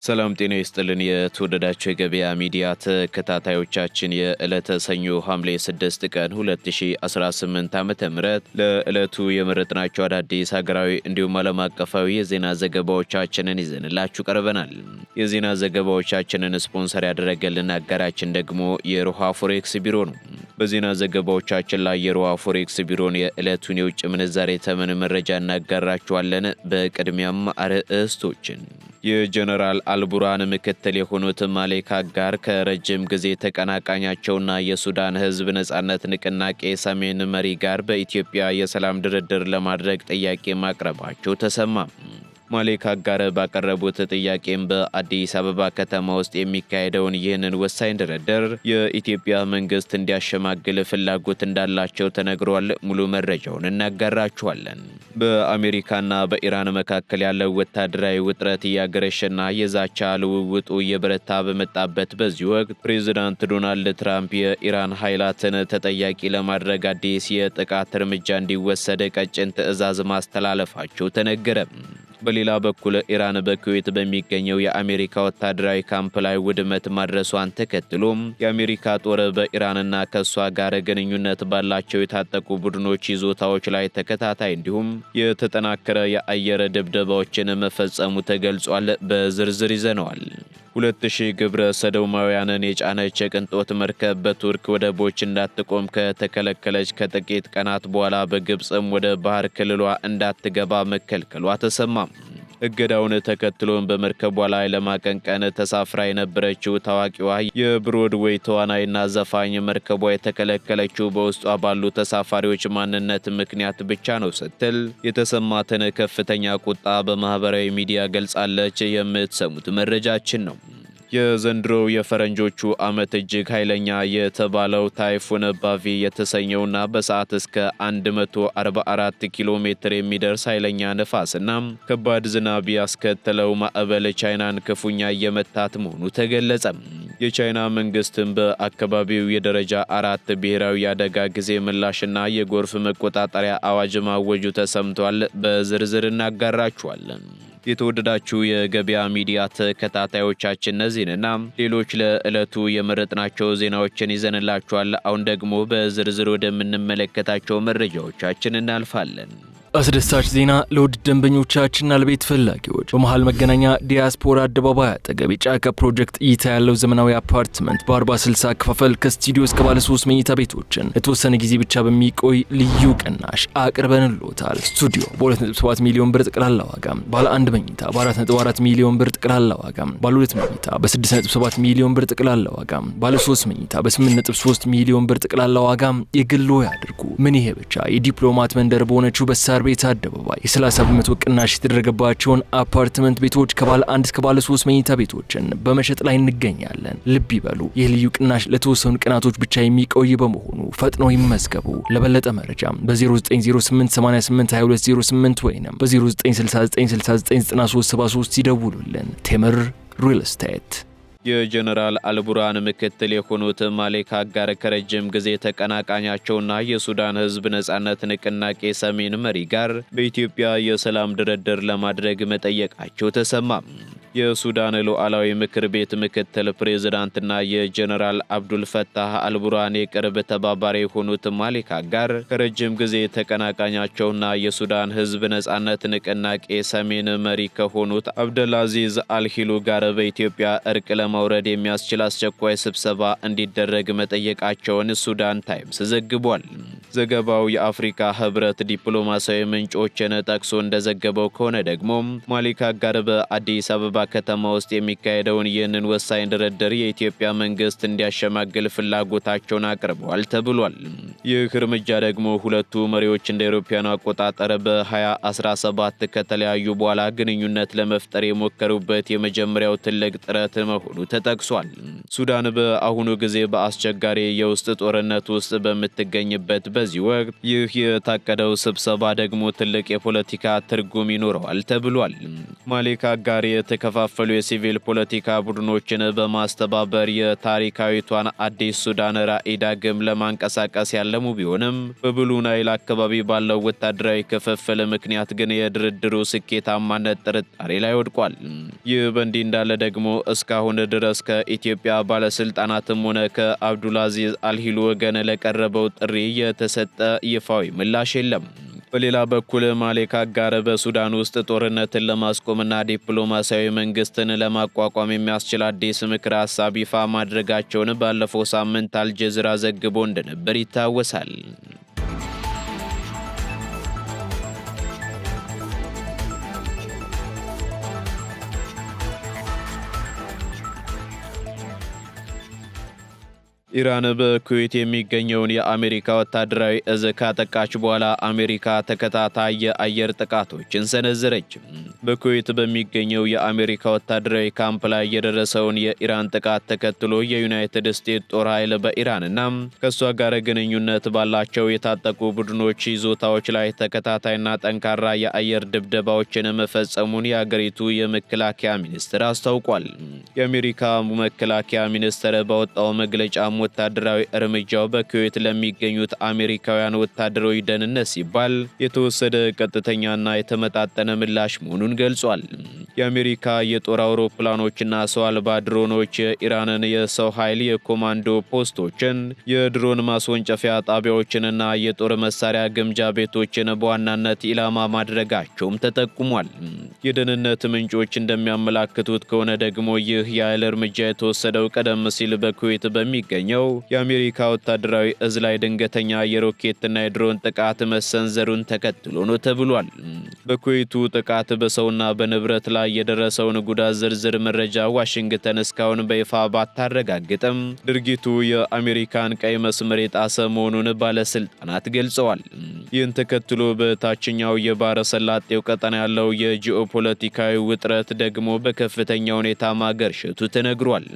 ሰላም ጤና ይስጥልን የተወደዳችሁ የገበያ ሚዲያ ተከታታዮቻችን የዕለተ ሰኞ ሐምሌ 6 ቀን 2018 ዓ.ም ለዕለቱ የመረጥናቸው አዳዲስ ሀገራዊ እንዲሁም ዓለም አቀፋዊ የዜና ዘገባዎቻችንን ይዘንላችሁ ቀርበናል። የዜና ዘገባዎቻችንን ስፖንሰር ያደረገልን አጋራችን ደግሞ የሮሃ ፎሬክስ ቢሮ ነው። በዜና ዘገባዎቻችን ላይ የሮሃ ፎሬክስ ቢሮን የዕለቱን የውጭ ምንዛሬ ተመን መረጃ እናጋራችኋለን። በቅድሚያም አርዕስቶችን የጀነራል አልቡርሃን ምክትል የሆኑት ማሌክ አጋር ከረጅም ጊዜ ተቀናቃኛቸውና የሱዳን ሕዝብ ነጻነት ንቅናቄ ሰሜን መሪ ጋር በኢትዮጵያ የሰላም ድርድር ለማድረግ ጥያቄ ማቅረባቸው ተሰማ። ማሌክ አጋር ባቀረቡት ጥያቄም በአዲስ አበባ ከተማ ውስጥ የሚካሄደውን ይህንን ወሳኝ ድርድር የኢትዮጵያ መንግስት እንዲያሸማግል ፍላጎት እንዳላቸው ተነግሯል። ሙሉ መረጃውን እናጋራችኋለን። በአሜሪካና በኢራን መካከል ያለው ወታደራዊ ውጥረት እያገረሸና የዛቻ ልውውጡ እየበረታ በመጣበት በዚህ ወቅት ፕሬዚዳንት ዶናልድ ትራምፕ የኢራን ኃይላትን ተጠያቂ ለማድረግ አዲስ የጥቃት እርምጃ እንዲወሰድ ቀጭን ትዕዛዝ ማስተላለፋቸው ተነገረ። በሌላ በኩል ኢራን በኩዌት በሚገኘው የአሜሪካ ወታደራዊ ካምፕ ላይ ውድመት ማድረሷን ተከትሎም የአሜሪካ ጦር በኢራንና ከሷ ጋር ግንኙነት ባላቸው የታጠቁ ቡድኖች ይዞታዎች ላይ ተከታታይ እንዲሁም የተጠናከረ የአየር ድብደባዎችን መፈጸሙ ተገልጿል። በዝርዝር ይዘነዋል። 2000 ግብረ ሰዶማውያንን የጫነች የቅንጦት መርከብ በቱርክ ወደቦች እንዳትቆም ከተከለከለች ከጥቂት ቀናት በኋላ በግብፅም ወደ ባህር ክልሏ እንዳትገባ መከልከሏ ተሰማ። እገዳውን ተከትሎም በመርከቧ ላይ ለማቀንቀን ተሳፍራ የነበረችው ታዋቂዋ የብሮድዌይ ተዋናይና ዘፋኝ መርከቧ የተከለከለችው በውስጧ ባሉ ተሳፋሪዎች ማንነት ምክንያት ብቻ ነው ስትል የተሰማትን ከፍተኛ ቁጣ በማህበራዊ ሚዲያ ገልጻለች። የምትሰሙት መረጃችን ነው። የዘንድሮው የፈረንጆቹ ዓመት እጅግ ኃይለኛ የተባለው ታይፉን ባቪ የተሰኘውና በሰዓት እስከ 144 ኪሎ ሜትር የሚደርስ ኃይለኛ ነፋስና ከባድ ዝናብ ያስከተለው ማዕበል ቻይናን ክፉኛ እየመታት መሆኑ ተገለጸ። የቻይና መንግስትም በአካባቢው የደረጃ 4 ብሔራዊ የአደጋ ጊዜ ምላሽና የጎርፍ መቆጣጠሪያ አዋጅ ማወጁ ተሰምቷል። በዝርዝር እናጋራችኋለን። የተወደዳችሁ የገበያ ሚዲያ ተከታታዮቻችን እነዚህንና ሌሎች ለዕለቱ የመረጥናቸው ዜናዎችን ይዘንላችኋል። አሁን ደግሞ በዝርዝር ወደምንመለከታቸው መረጃዎቻችን እናልፋለን። አስደሳች ዜና ለውድ ደንበኞቻችንና ለቤት ፈላጊዎች በመሃል መገናኛ ዲያስፖራ አደባባይ አጠገብ የጫካ ፕሮጀክት እይታ ያለው ዘመናዊ አፓርትመንት በ40/60 አከፋፈል ከስቱዲዮ እስከ ባለ 3 መኝታ ቤቶችን ለተወሰነ ጊዜ ብቻ በሚቆይ ልዩ ቅናሽ አቅርበንልዎታል። ስቱዲዮ በ2.7 ሚሊዮን ብር ጠቅላላ ዋጋ፣ ባለ 1 መኝታ በ4.4 ሚሊዮን ብር ጠቅላላ ዋጋ፣ ባለ 2 መኝታ በ6.7 ሚሊዮን ብር ጠቅላላ ዋጋ፣ ባለ 3 መኝታ በ8.3 ሚሊዮን ብር ጠቅላላ ዋጋ የግሎ ያድርጉ። ምን ይሄ ብቻ! የዲፕሎማት መንደር በሆነችው በሳር ቤት አደባባይ የ30% ቅናሽ የተደረገባቸውን አፓርትመንት ቤቶች ከባለ 1 እስከ ባለ 3 መኝታ ቤቶችን በመሸጥ ላይ እንገኛለን። ልብ ይበሉ፣ ይህ ልዩ ቅናሽ ለተወሰኑ ቀናቶች ብቻ የሚቆይ በመሆኑ ፈጥነው ይመዝገቡ። ለበለጠ መረጃ በ0908882208 ወይም በ0969699373 ይደውሉልን። ቴምር ሪል ስቴት። የጀነራል አልቡርሃን ምክትል የሆኑት ማሌክ አጋር ከረጅም ጊዜ ተቀናቃኛቸውና የሱዳን ሕዝብ ነጻነት ንቅናቄ ሰሜን መሪ ጋር በኢትዮጵያ የሰላም ድርድር ለማድረግ መጠየቃቸው ተሰማ። የሱዳን ሉዓላዊ ምክር ቤት ምክትል ፕሬዝዳንትና የጀነራል አብዱል ፈታህ አልቡርሃን የቅርብ ተባባሪ የሆኑት ማሌክ አጋር ከረጅም ጊዜ ተቀናቃኛቸውና የሱዳን ሕዝብ ነጻነት ንቅናቄ ሰሜን መሪ ከሆኑት አብደልአዚዝ አልሂሉ ጋር በኢትዮጵያ እርቅ ለማውረድ የሚያስችል አስቸኳይ ስብሰባ እንዲደረግ መጠየቃቸውን ሱዳን ታይምስ ዘግቧል። ዘገባው የአፍሪካ ህብረት ዲፕሎማሲያዊ ምንጮችን ጠቅሶ እንደዘገበው ከሆነ ደግሞ ማሌክ አጋር በአዲስ አበባ ከተማ ውስጥ የሚካሄደውን ይህንን ወሳኝ ድርድር የኢትዮጵያ መንግስት እንዲያሸማግል ፍላጎታቸውን አቅርበዋል ተብሏል። ይህ እርምጃ ደግሞ ሁለቱ መሪዎች እንደ አውሮፓውያኑ አቆጣጠር በ2017 ከተለያዩ በኋላ ግንኙነት ለመፍጠር የሞከሩበት የመጀመሪያው ትልቅ ጥረት መሆኑ ተጠቅሷል። ሱዳን በአሁኑ ጊዜ በአስቸጋሪ የውስጥ ጦርነት ውስጥ በምትገኝበት በዚህ ወቅት ይህ የታቀደው ስብሰባ ደግሞ ትልቅ የፖለቲካ ትርጉም ይኖረዋል ተብሏል። ማሌክ አጋር የተከፋፈሉ የሲቪል ፖለቲካ ቡድኖችን በማስተባበር የታሪካዊቷን አዲስ ሱዳን ራዕይ ዳግም ለማንቀሳቀስ ያለሙ ቢሆንም በብሉ ናይል አካባቢ ባለው ወታደራዊ ክፍፍል ምክንያት ግን የድርድሩ ስኬታማነት ጥርጣሬ ላይ ወድቋል። ይህ በእንዲህ እንዳለ ደግሞ እስካሁን ድረስ ከኢትዮጵያ ባለስልጣናትም ሆነ ከአብዱልአዚዝ አልሂሉ ወገን ለቀረበው ጥሪ የተሰጠ ይፋዊ ምላሽ የለም። በሌላ በኩል ማሌክ አጋር በሱዳን ውስጥ ጦርነትን ለማስቆምና ዲፕሎማሲያዊ መንግስትን ለማቋቋም የሚያስችል አዲስ ምክረ ሀሳብ ይፋ ማድረጋቸውን ባለፈው ሳምንት አልጀዚራ ዘግቦ እንደነበር ይታወሳል። ኢራን በኩዌት የሚገኘውን የአሜሪካ ወታደራዊ እዝ ካጠቃች በኋላ አሜሪካ ተከታታይ የአየር ጥቃቶችን ሰነዘረች። በኩዌት በሚገኘው የአሜሪካ ወታደራዊ ካምፕ ላይ የደረሰውን የኢራን ጥቃት ተከትሎ የዩናይትድ ስቴትስ ጦር ኃይል በኢራንና ከሷ ጋር ግንኙነት ባላቸው የታጠቁ ቡድኖች ይዞታዎች ላይ ተከታታይና ጠንካራ የአየር ድብደባዎችን መፈጸሙን የአገሪቱ የመከላከያ ሚኒስትር አስታውቋል። የአሜሪካ መከላከያ ሚኒስትር ባወጣው መግለጫ ወታደራዊ እርምጃው በኩዌት ለሚገኙት አሜሪካውያን ወታደራዊ ደህንነት ሲባል የተወሰደ ቀጥተኛና የተመጣጠነ ምላሽ መሆኑን ገልጿል። የአሜሪካ የጦር አውሮፕላኖችና ሰው አልባ ድሮኖች የኢራንን የሰው ኃይል የኮማንዶ ፖስቶችን፣ የድሮን ማስወንጨፊያ ጣቢያዎችንና የጦር መሳሪያ ግምጃ ቤቶችን በዋናነት ኢላማ ማድረጋቸውም ተጠቁሟል። የደህንነት ምንጮች እንደሚያመላክቱት ከሆነ ደግሞ ይህ የኃይል እርምጃ የተወሰደው ቀደም ሲል በኩዌት በሚገኘው የአሜሪካ ወታደራዊ እዝ ላይ ድንገተኛ የሮኬትና የድሮን ጥቃት መሰንዘሩን ተከትሎ ነው ተብሏል። በኩዌቱ ጥቃት በሰውና በንብረት ላይ የደረሰውን ጉዳት ዝርዝር መረጃ ዋሽንግተን እስካሁን በይፋ ባታረጋግጥም ድርጊቱ የአሜሪካን ቀይ መስመር የጣሰ መሆኑን ባለስልጣናት ገልጸዋል። ይህን ተከትሎ በታችኛው የባሕረ ሰላጤው ቀጠና ያለው የጂኦፖለቲካዊ ውጥረት ደግሞ በከፍተኛ ሁኔታ ማገርሸቱ ተነግሯል።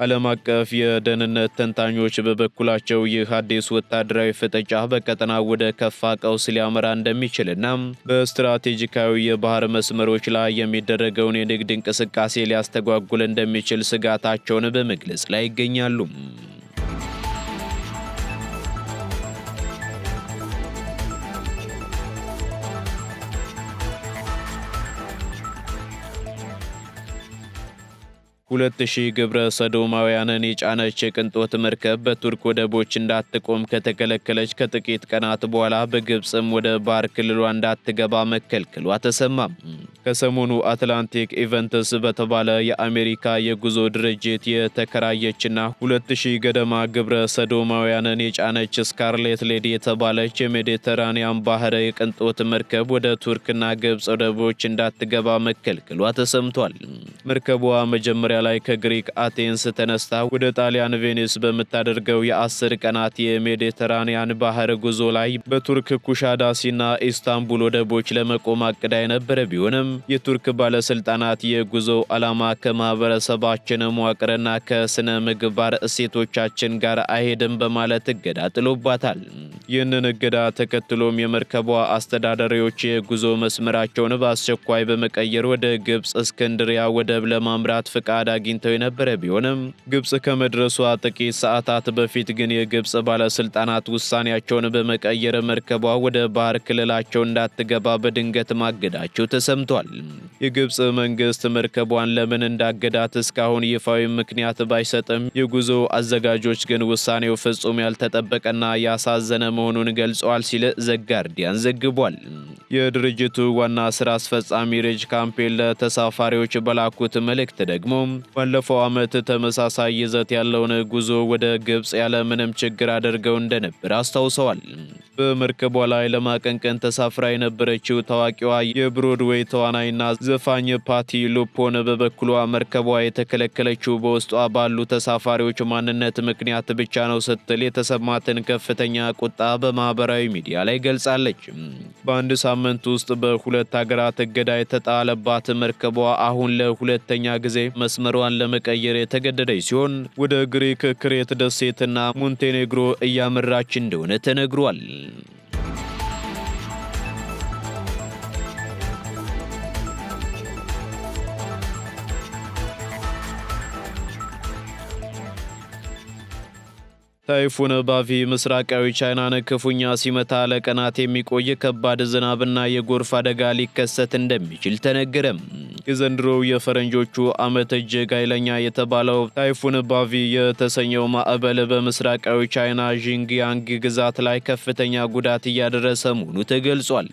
ዓለም አቀፍ የደህንነት ተንታኞች በበኩላቸው ይህ አዲስ ወታደራዊ ፍጥጫ በቀጠናው ወደ ከፋ ቀውስ ሊያመራ እንደሚችልና በስትራቴጂካዊ የባህር መስመሮች ላይ የሚደረገውን የንግድ እንቅስቃሴ ሊያስተጓጉል እንደሚችል ስጋታቸውን በመግለጽ ላይ ይገኛሉ። ሁለት ሺህ ግብረ ሰዶማውያንን የጫነች የቅንጦት መርከብ በቱርክ ወደቦች እንዳትቆም ከተከለከለች ከጥቂት ቀናት በኋላ በግብፅም ወደ ባህር ክልሏ እንዳትገባ መከልከሏ ተሰማም። ከሰሞኑ አትላንቲክ ኢቨንትስ በተባለ የአሜሪካ የጉዞ ድርጅት የተከራየችና 2000 ገደማ ግብረ ሰዶማውያንን የጫነች ስካርሌት ሌዲ የተባለች የሜዲተራኒያን ባህር የቅንጦት መርከብ ወደ ቱርክና ግብፅ ወደቦች እንዳትገባ መከልከሏ ተሰምቷል። መርከቧ መጀመሪያ ላይ ከግሪክ አቴንስ ተነስታ ወደ ጣሊያን ቬኒስ በምታደርገው የ10 ቀናት የሜዲተራኒያን ባህር ጉዞ ላይ በቱርክ ኩሻዳሲና ኢስታንቡል ወደቦች ለመቆም አቅዳ የነበረ ቢሆንም የቱርክ ባለስልጣናት የጉዞው ዓላማ ከማህበረሰባችን መዋቅርና ከስነ ምግባር እሴቶቻችን ጋር አይሄድም በማለት እገዳ ጥሎባታል። ይህንን እገዳ ተከትሎም የመርከቧ አስተዳዳሪዎች የጉዞ መስመራቸውን በአስቸኳይ በመቀየር ወደ ግብፅ እስክንድሪያ ወደብ ለማምራት ፍቃድ አግኝተው የነበረ ቢሆንም ግብፅ ከመድረሷ ጥቂት ሰዓታት በፊት ግን የግብፅ ባለስልጣናት ውሳኔያቸውን በመቀየር መርከቧ ወደ ባህር ክልላቸው እንዳትገባ በድንገት ማገዳቸው ተሰምቷል። የግብፅ መንግስት መርከቧን ለምን እንዳገዳት እስካሁን ይፋዊ ምክንያት ባይሰጥም የጉዞ አዘጋጆች ግን ውሳኔው ፍጹም ያልተጠበቀና ያሳዘነ መሆኑን ገልጸዋል ሲል ዘጋርዲያን ዘግቧል። የድርጅቱ ዋና ስራ አስፈጻሚ ሬጅ ካምፔል ለተሳፋሪዎች በላኩት መልእክት ደግሞ ባለፈው ዓመት ተመሳሳይ ይዘት ያለውን ጉዞ ወደ ግብፅ ያለ ምንም ችግር አድርገው እንደነበር አስታውሰዋል። በመርከቧ ላይ ለማቀንቀን ተሳፍራ የነበረችው ታዋቂዋ የብሮድዌይ ተዋናይና ዘፋኝ ፓቲ ሉፖን በበኩሏ መርከቧ የተከለከለችው በውስጧ ባሉ ተሳፋሪዎች ማንነት ምክንያት ብቻ ነው ስትል የተሰማትን ከፍተኛ ቁጣ በማህበራዊ ሚዲያ ላይ ገልጻለች። በአንድ ሳምንት ውስጥ በሁለት ሀገራት እገዳ የተጣለባት መርከቧ አሁን ለሁለተኛ ጊዜ መስመሯን ለመቀየር የተገደደች ሲሆን ወደ ግሪክ ክሬት ደሴትና ሞንቴኔግሮ እያመራች እንደሆነ ተነግሯል። ታይፉን ባቪ ምስራቃዊ ቻይናን ክፉኛ ሲመታ ለቀናት የሚቆይ ከባድ ዝናብና የጎርፍ አደጋ ሊከሰት እንደሚችል ተነገረም። የዘንድሮው የፈረንጆቹ ዓመት እጅግ ኃይለኛ የተባለው ታይፉን ባቪ የተሰኘው ማዕበል በምስራቃዊ ቻይና ዢንጂያንግ ግዛት ላይ ከፍተኛ ጉዳት እያደረሰ መሆኑ ተገልጿል።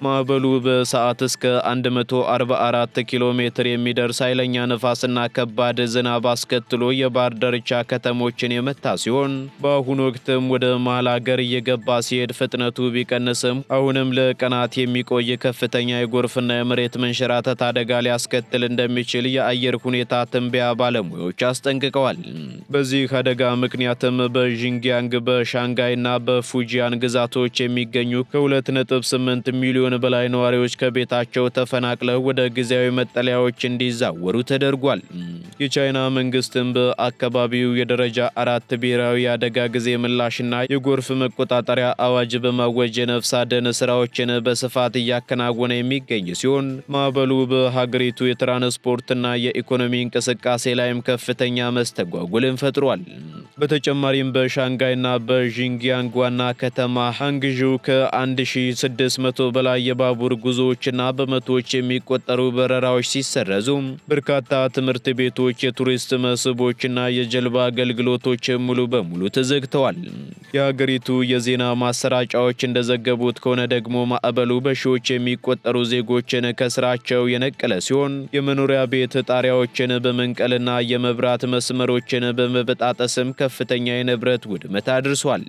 ማዕበሉ በሰዓት እስከ 144 ኪሎ ሜትር የሚደርስ ኃይለኛ ነፋስና ከባድ ዝናብ አስከትሎ የባህር ዳርቻ ከተሞችን የመታ ሲሆን በአሁኑ ወቅትም ወደ መሃል ሀገር እየገባ ሲሄድ ፍጥነቱ ቢቀንስም አሁንም ለቀናት የሚቆይ ከፍተኛ የጎርፍና የመሬት መንሸራተት አደጋ ሊያስከትል እንደሚችል የአየር ሁኔታ ትንበያ ባለሙያዎች አስጠንቅቀዋል። በዚህ አደጋ ምክንያትም በዢንጂያንግ በሻንጋይና በፉጂያን ግዛቶች የሚገኙ ከ2.8 ሚሊዮን በላይ ነዋሪዎች ከቤታቸው ተፈናቅለው ወደ ጊዜያዊ መጠለያዎች እንዲዛወሩ ተደርጓል። የቻይና መንግስትም በአካባቢው የደረጃ 4 ብሔራዊ አደጋ ጊዜ ምላሽና የጎርፍ መቆጣጠሪያ አዋጅ በማወጅ የነፍስ አድን ስራዎችን በስፋት እያከናወነ የሚገኝ ሲሆን ማዕበሉ በሀገሪቱ የትራንስፖርትና የኢኮኖሚ እንቅስቃሴ ላይም ከፍተኛ መስተጓጎልን ፈጥሯል። በተጨማሪም በሻንጋይና በዢንጂያንግ ዋና ከተማ ሃንግዡ ከ1600 በላይ የባቡር ጉዞዎችና በመቶዎች የሚቆጠሩ በረራዎች ሲሰረዙ በርካታ ትምህርት ቤቶች፣ የቱሪስት መስህቦችና የጀልባ አገልግሎቶች ሙሉ በሙሉ ተዘግተዋል። የሀገሪቱ የዜና ማሰራጫዎች እንደዘገቡት ከሆነ ደግሞ ማዕበሉ በሺዎች የሚቆጠሩ ዜጎችን ከስራቸው የነቀለ ሲሆን የመኖሪያ ቤት ጣሪያዎችን በመንቀልና የመብራት መስመሮችን በመበጣጠስም ከፍተኛ የንብረት ውድመት አድርሷል።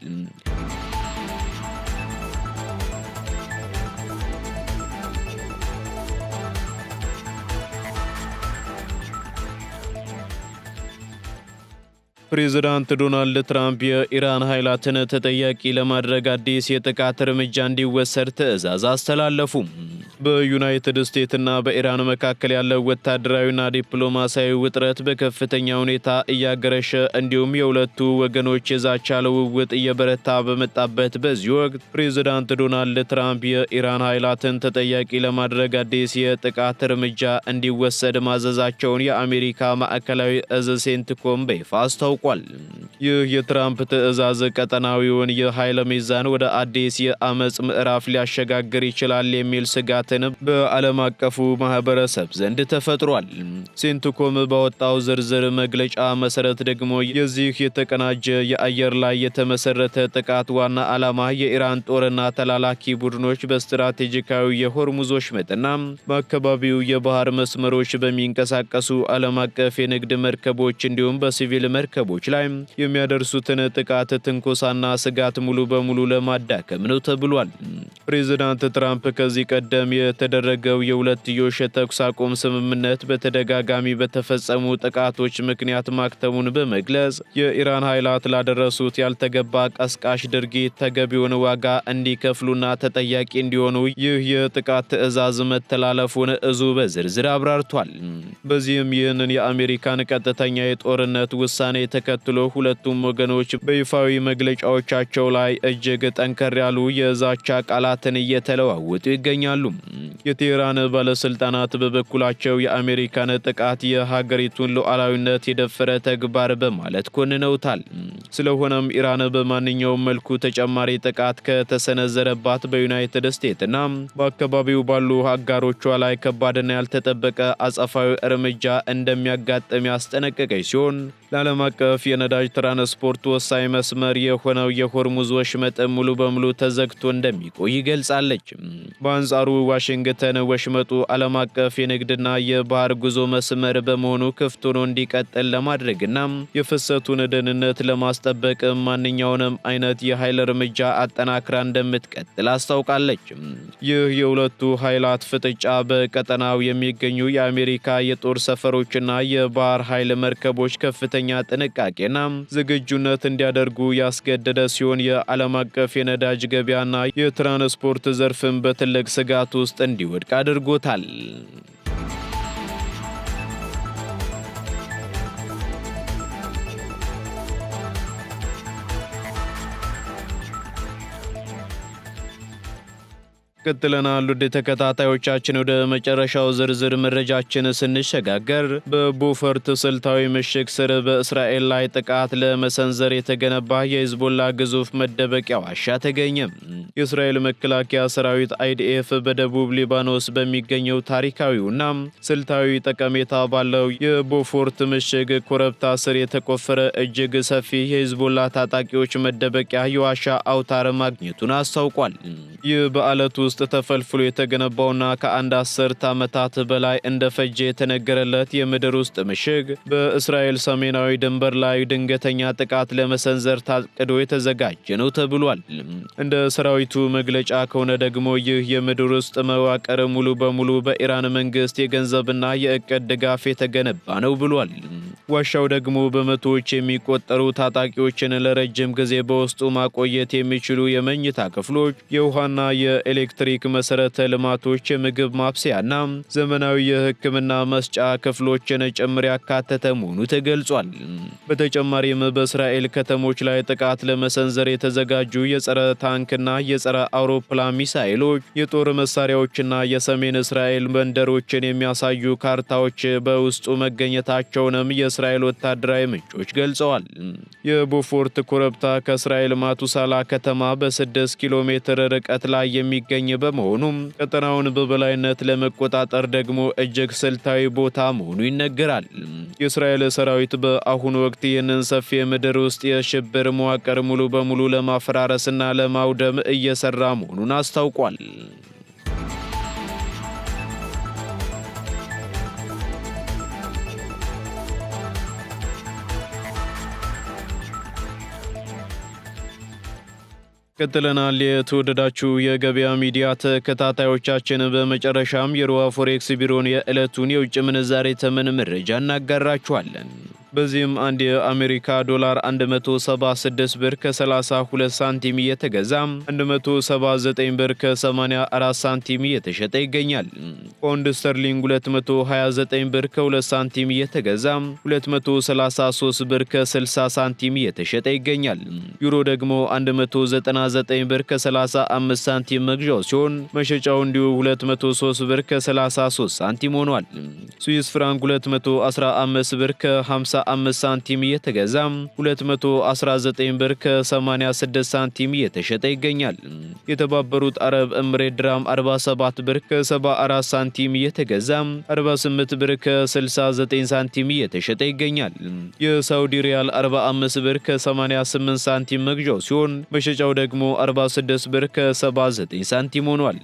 ፕሬዝዳንት ዶናልድ ትራምፕ የኢራን ኃይላትን ተጠያቂ ለማድረግ አዲስ የጥቃት እርምጃ እንዲወሰድ ትዕዛዝ አስተላለፉ። በዩናይትድ ስቴትስና በኢራን መካከል ያለው ወታደራዊና ዲፕሎማሲያዊ ውጥረት በከፍተኛ ሁኔታ እያገረሸ እንዲሁም የሁለቱ ወገኖች የዛቻ ልውውጥ እየበረታ በመጣበት በዚህ ወቅት ፕሬዝዳንት ዶናልድ ትራምፕ የኢራን ኃይላትን ተጠያቂ ለማድረግ አዲስ የጥቃት እርምጃ እንዲወሰድ ማዘዛቸውን የአሜሪካ ማዕከላዊ እዝ ሴንትኮም በይፋ አስታውቋል። ይህ የትራምፕ ትዕዛዝ ቀጠናዊውን የኃይል ሚዛን ወደ አዲስ የአመጽ ምዕራፍ ሊያሸጋግር ይችላል የሚል ስጋት በዓለም አቀፉ ማህበረሰብ ዘንድ ተፈጥሯል። ሴንትኮም ባወጣው ዝርዝር መግለጫ መሰረት ደግሞ የዚህ የተቀናጀ የአየር ላይ የተመሰረተ ጥቃት ዋና ዓላማ የኢራን ጦርና ተላላኪ ቡድኖች በስትራቴጂካዊ የሆርሙዝ ወሽመጥና በአካባቢው የባህር መስመሮች በሚንቀሳቀሱ ዓለም አቀፍ የንግድ መርከቦች እንዲሁም በሲቪል መርከቦች ላይ የሚያደርሱትን ጥቃት፣ ትንኮሳና ስጋት ሙሉ በሙሉ ለማዳከም ነው ተብሏል። ፕሬዝዳንት ትራምፕ ከዚህ ቀደም የተደረገው የሁለትዮሽ ተኩስ አቁም ስምምነት በተደጋጋሚ በተፈጸሙ ጥቃቶች ምክንያት ማክተሙን በመግለጽ የኢራን ኃይላት ላደረሱት ያልተገባ ቀስቃሽ ድርጊት ተገቢውን ዋጋ እንዲከፍሉና ተጠያቂ እንዲሆኑ ይህ የጥቃት ትዕዛዝ መተላለፉን እዙ በዝርዝር አብራርቷል። በዚህም ይህንን የአሜሪካን ቀጥተኛ የጦርነት ውሳኔ ተከትሎ ሁለቱም ወገኖች በይፋዊ መግለጫዎቻቸው ላይ እጅግ ጠንከር ያሉ የዛቻ ቃላትን እየተለዋወጡ ይገኛሉ። የቴህራን ባለስልጣናት በበኩላቸው የአሜሪካን ጥቃት የሀገሪቱን ሉዓላዊነት የደፈረ ተግባር በማለት ኮንነውታል። ስለሆነም ኢራን በማንኛውም መልኩ ተጨማሪ ጥቃት ከተሰነዘረባት በዩናይትድ ስቴትስና በአካባቢው ባሉ አጋሮቿ ላይ ከባድና ያልተጠበቀ አጸፋዊ እርምጃ እንደሚያጋጥም ያስጠነቀቀች ሲሆን ለዓለም አቀፍ የነዳጅ ትራንስፖርት ወሳኝ መስመር የሆነው የሆርሙዝ ወሽመጥ ሙሉ በሙሉ ተዘግቶ እንደሚቆይ ገልጻለች። በአንጻሩ ዋሽንግተን ወሽመጡ ዓለም አቀፍ የንግድና የባህር ጉዞ መስመር በመሆኑ ክፍት ሆኖ እንዲቀጥል ለማድረግና የፍሰቱን ደህንነት ለማስጠበቅ ማንኛውንም አይነት የኃይል እርምጃ አጠናክራ እንደምትቀጥል አስታውቃለች። ይህ የሁለቱ ኃይላት ፍጥጫ በቀጠናው የሚገኙ የአሜሪካ የጦር ሰፈሮችና የባህር ኃይል መርከቦች ከፍተኛ ጥንቃቄና ዝግጁነት እንዲያደርጉ ያስገደደ ሲሆን የዓለም አቀፍ የነዳጅ ገበያና የትራንስፖርት ዘርፍን በትልቅ ስጋት ውስጥ እንዲወድቅ አድርጎታል። ቀጥለናል። ውድ ተከታታዮቻችን ወደ መጨረሻው ዝርዝር መረጃችን ስንሸጋገር በቦፈርት ስልታዊ ምሽግ ስር በእስራኤል ላይ ጥቃት ለመሰንዘር የተገነባ የሂዝቦላ ግዙፍ መደበቂያ ዋሻ ተገኘ። የእስራኤል መከላከያ ሰራዊት IDF በደቡብ ሊባኖስ በሚገኘው ታሪካዊውና ስልታዊ ጠቀሜታ ባለው የቦፎርት ምሽግ ኮረብታ ስር የተቆፈረ እጅግ ሰፊ የሂዝቦላ ታጣቂዎች መደበቂያ የዋሻ አውታር ማግኘቱን አስታውቋል። ይህ በአለት ውስጥ ተፈልፍሎ የተገነባውና ከአንድ 10 ዓመታት በላይ እንደፈጀ የተነገረለት የምድር ውስጥ ምሽግ በእስራኤል ሰሜናዊ ድንበር ላይ ድንገተኛ ጥቃት ለመሰንዘር ታቅዶ የተዘጋጀ ነው ተብሏል። እንደ ሰራዊቱ መግለጫ ከሆነ ደግሞ ይህ የምድር ውስጥ መዋቅር ሙሉ በሙሉ በኢራን መንግስት የገንዘብና የእቅድ ድጋፍ የተገነባ ነው ብሏል። ዋሻው ደግሞ በመቶዎች የሚቆጠሩ ታጣቂዎችን ለረጅም ጊዜ በውስጡ ማቆየት የሚችሉ የመኝታ ክፍሎች፣ የውሃና የኤሌክትሪክ መሰረተ ልማቶች፣ የምግብ ማብሰያና ዘመናዊ የሕክምና መስጫ ክፍሎችን ጭምር ያካተተ መሆኑ ተገልጿል። በተጨማሪም በእስራኤል ከተሞች ላይ ጥቃት ለመሰንዘር የተዘጋጁ የጸረ ታንክና የጸረ አውሮፕላን ሚሳኤሎች፣ የጦር መሳሪያዎችና የሰሜን እስራኤል መንደሮችን የሚያሳዩ ካርታዎች በውስጡ መገኘታቸውንም የእስራኤል ወታደራዊ ምንጮች ገልጸዋል። የቦፎርት ኮረብታ ከእስራኤል ማቱሳላ ከተማ በ6 ኪሎ ሜትር ርቀት ላይ የሚገኝ በመሆኑም ቀጠናውን በበላይነት ለመቆጣጠር ደግሞ እጅግ ስልታዊ ቦታ መሆኑ ይነገራል። የእስራኤል ሰራዊት በአሁኑ ወቅት ይህንን ሰፊ የምድር ውስጥ የሽብር መዋቅር ሙሉ በሙሉ ለማፈራረስና ለማውደም እየሰራ መሆኑን አስታውቋል። ቀጥለናል። የተወደዳችሁ የገበያ ሚዲያ ተከታታዮቻችን በመጨረሻም የሮሃ ፎሬክስ ቢሮን የዕለቱን የውጭ ምንዛሬ ተመን መረጃ እናጋራችኋለን። በዚህም አንድ የአሜሪካ ዶላር 176 ብር ከ32 ሳንቲም እየተገዛ 179 ብር ከ84 ሳንቲም እየተሸጠ ይገኛል። ፓውንድ ስተርሊንግ 229 ብር ከ2 ሳንቲም እየተገዛ 233 ብር ከ60 ሳንቲም እየተሸጠ ይገኛል። ዩሮ ደግሞ 199 ብር ከ35 ሳንቲም መግዣው ሲሆን መሸጫው እንዲሁ 203 ብር ከ33 ሳንቲም ሆኗል። ስዊስ ፍራንክ 215 ብር ከ50 5 ሳንቲም እየተገዛ 219 ብር ከ86 ሳንቲም እየተሸጠ ይገኛል። የተባበሩት አረብ ኤምሬት ድራም 47 ብር ከ74 ሳንቲም እየተገዛ 48 ብር ከ69 ሳንቲም እየተሸጠ ይገኛል። የሳውዲ ሪያል 45 ብር ከ88 ሳንቲም መግዣው ሲሆን መሸጫው ደግሞ 46 ብር ከ79 ሳንቲም ሆኗል።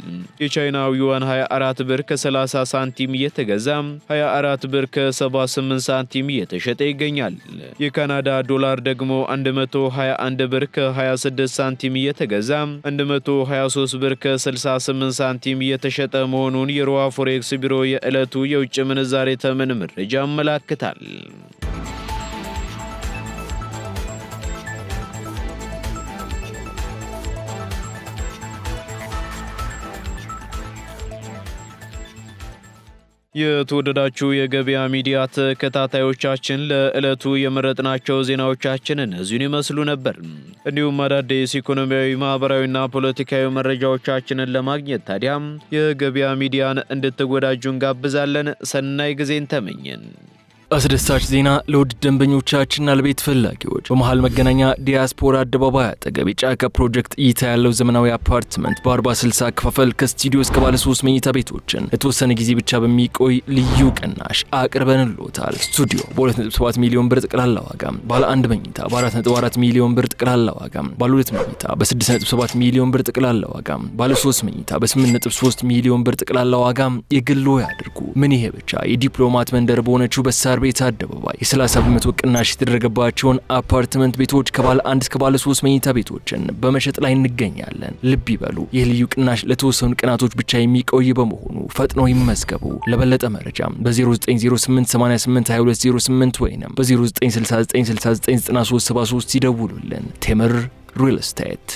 የቻይናው ዩዋን 24 ብር ከ30 ሳንቲም እየተገዛ 24 ብር ከ78 ሳንቲም እየተሸጠ ይገኛል። የካናዳ ዶላር ደግሞ 121 ብር ከ26 ሳንቲም እየተገዛ 123 ብር ከ68 ሳንቲም እየተሸጠ መሆኑን የሮሃ ፎሬክስ ቢሮ የዕለቱ የውጭ ምንዛሬ ተመን መረጃ ያመለክታል። የተወደዳችሁ የገበያ ሚዲያ ተከታታዮቻችን ለዕለቱ የመረጥናቸው ዜናዎቻችን እነዚህን ይመስሉ ነበር። እንዲሁም አዳዲስ ኢኮኖሚያዊ፣ ማህበራዊና ፖለቲካዊ መረጃዎቻችንን ለማግኘት ታዲያም የገበያ ሚዲያን እንድትወዳጁ እንጋብዛለን። ሰናይ ጊዜን ተመኘን። አስደሳች ዜና ለውድ ደንበኞቻችንና ለቤት ፈላጊዎች በመሃል መገናኛ ዲያስፖራ አደባባይ አጠገብ የጫካ ፕሮጀክት እይታ ያለው ዘመናዊ አፓርትመንት በ40/60 ክፍል ከስቱዲዮ እስከ ባለ 3 መኝታ ቤቶችን ለተወሰነ ጊዜ ብቻ በሚቆይ ልዩ ቅናሽ አቅርበንልዎታል። ስቱዲዮ በ2.7 ሚሊዮን ብር ጠቅላላ ዋጋ፣ ባለ 1 መኝታ በ4.4 ሚሊዮን ብር ጠቅላላ ዋጋ፣ ባለ 2 መኝታ በ6.7 ሚሊዮን ብር ጠቅላላ ዋጋ፣ ባለ 3 መኝታ በ8.3 ሚሊዮን ብር ጠቅላላ ዋጋ የግሎ ያድርጉ። ምን ይሄ ብቻ! የዲፕሎማት መንደር በሆነችው በሳር ቤት አደባባይ የ30 በመቶ ቅናሽ የተደረገባቸውን አፓርትመንት ቤቶች ከባለ 1 እስከ ባለ 3 መኝታ ቤቶችን በመሸጥ ላይ እንገኛለን። ልብ ይበሉ፣ ይህ ልዩ ቅናሽ ለተወሰኑ ቀናቶች ብቻ የሚቆይ በመሆኑ ፈጥነው ይመዝገቡ። ለበለጠ መረጃ በ0908882208 ወይም በ0969699373 ይደውሉልን። ቴምር ሪል ስቴት